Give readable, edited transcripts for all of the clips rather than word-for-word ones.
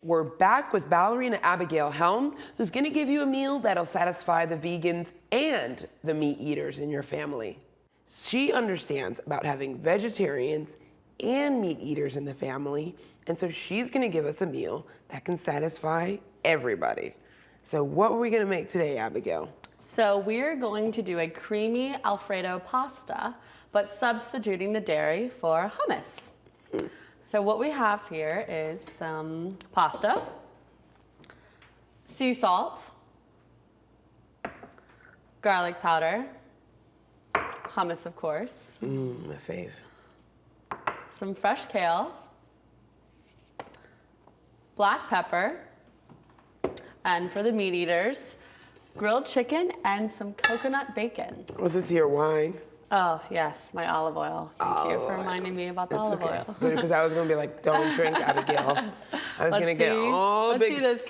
We're back with ballerina Abigail Helm, who's gonna give you a meal that'll satisfy the vegans and the meat eaters in your family. She understands about having vegetarians and meat eaters in the family, and so she's gonna give us a meal that can satisfy everybody. So what are we gonna make today, Abigail? So we're going to do a creamy Alfredo pasta, but substituting the dairy for hummus. So what we have here is some pasta, sea salt, garlic powder, hummus of course, My fave. some fresh kale, black pepper, and for the meat eaters, grilled chicken and some coconut bacon. Was this your wine? Oh, yes, my olive oil. Thank you for reminding me about the olive oil. Because I was gonna be like, don't drink, Abigail. I was gonna get all Let's big. see those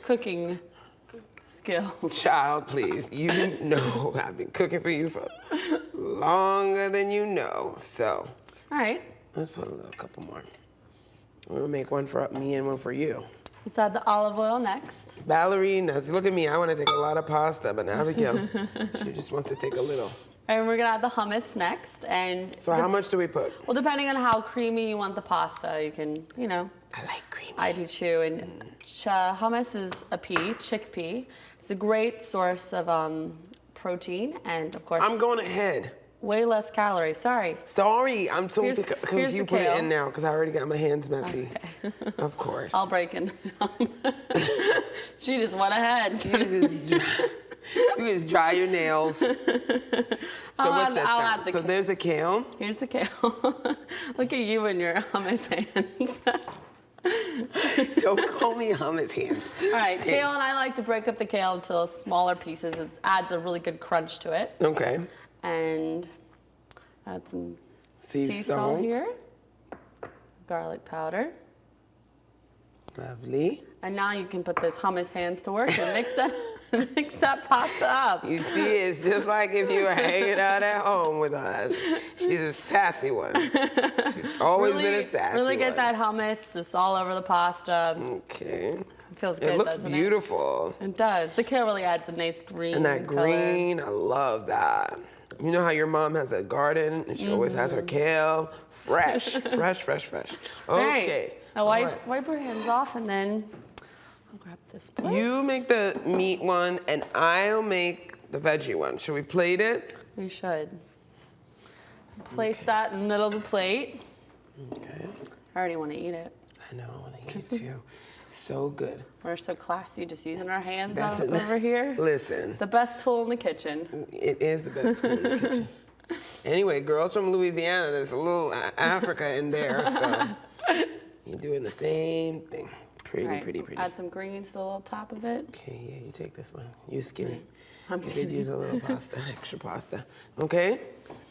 cooking skills. Child, please. You know I've been cooking for you for longer than you know. So All right, let's put a couple more. We're gonna make one for me and one for you. let's add the olive oil next. Ballerinas, look at me. I want to take a lot of pasta, but Abigail, she just wants to take a little. And we're gonna add the hummus next. And So how much do we put? well, depending on how creamy you want the pasta, you can, you know. I like creamy. I do too. And hummus is a chickpea. It's a great source of protein and, of course, I'm going ahead. way less calories. Sorry. Sorry, I'm so Here's confused. You the put it kale. in now because I already got my hands messy. Okay. Of course. I'll break in. She just went ahead. You just dry your nails. So what's this I'll now? add the So there's a kale. Here's the kale. Look at you and your hummus hands. Don't call me hummus hands. All right, kale, and I like to break up the kale into smaller pieces. It adds a really good crunch to it. Okay. And add some Sea salt salt. here. Garlic powder. Lovely. And now you can put those hummus hands to work and mix that pasta up. You see, it's just like if you were hanging out at home with us. She's a sassy one. She's always been a sassy Really get one. that hummus just all over the pasta. Okay. It feels good, It looks doesn't beautiful. It does. The kale really adds a nice green And that color. green, I love that. You know how your mom has a garden and she always has her kale? Fresh, fresh. Okay. All right. Now All right. wipe your hands off and then I'll grab this plate. You make the meat one and I'll make the veggie one. Should we plate it? We should. Place that in the middle of the plate. Okay. I already want to eat it. I know, I want to eat it too. So good. We're so classy just using our hands That's it. over here. Listen, The best tool in the kitchen. it is the best tool in the kitchen. Anyway, girls from Louisiana, there's a little Africa in there, so you're doing the same thing. All right, Pretty. Add some greens to the little top of it. Okay, yeah, you take this one. You skinny. I'm You did skinny. use a little pasta, extra pasta. Okay?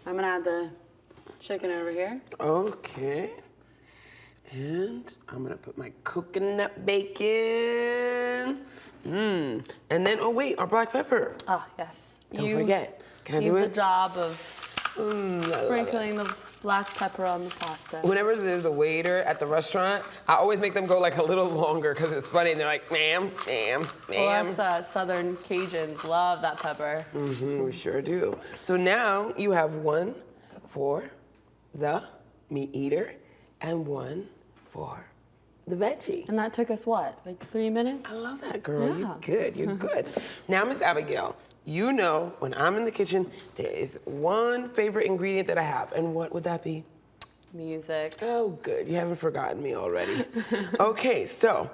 I'm gonna add the chicken over here. Okay. And I'm gonna put my coconut bacon. And then, oh wait, our black pepper. Oh, yes. Don't forget. Can I do You have it? the job of I love it. sprinkling the black pepper on the pasta. Whenever there's a waiter at the restaurant, I always make them go like a little longer because it's funny. And they're like, ma'am. Well, us Southern Cajuns love that pepper. We sure do. So now you have one for the meat eater and one for the veggie. And that took us what, like 3 minutes? I love that, girl. Yeah. You're good. You're good. Now, Miss Abigail, you know when I'm in the kitchen, there is one favorite ingredient that I have. And what would that be? Music. Oh, good. You haven't forgotten me already. Okay, so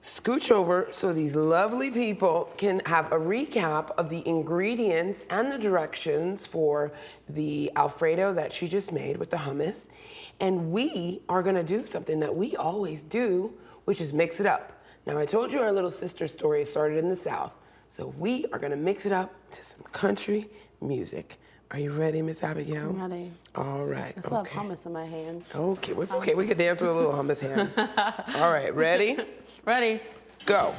scooch over so these lovely people can have a recap of the ingredients and the directions for the Alfredo that she just made with the hummus. And we are gonna do something that we always do, which is mix it up. Now, I told you our little sister story started in the South. So we are gonna mix it up to some country music. Are you ready, Miss Abigail? I'm ready. All right. I still have hummus in my hands. Okay, it's okay. We can dance with a little hummus hand. All right, ready? Ready. Go.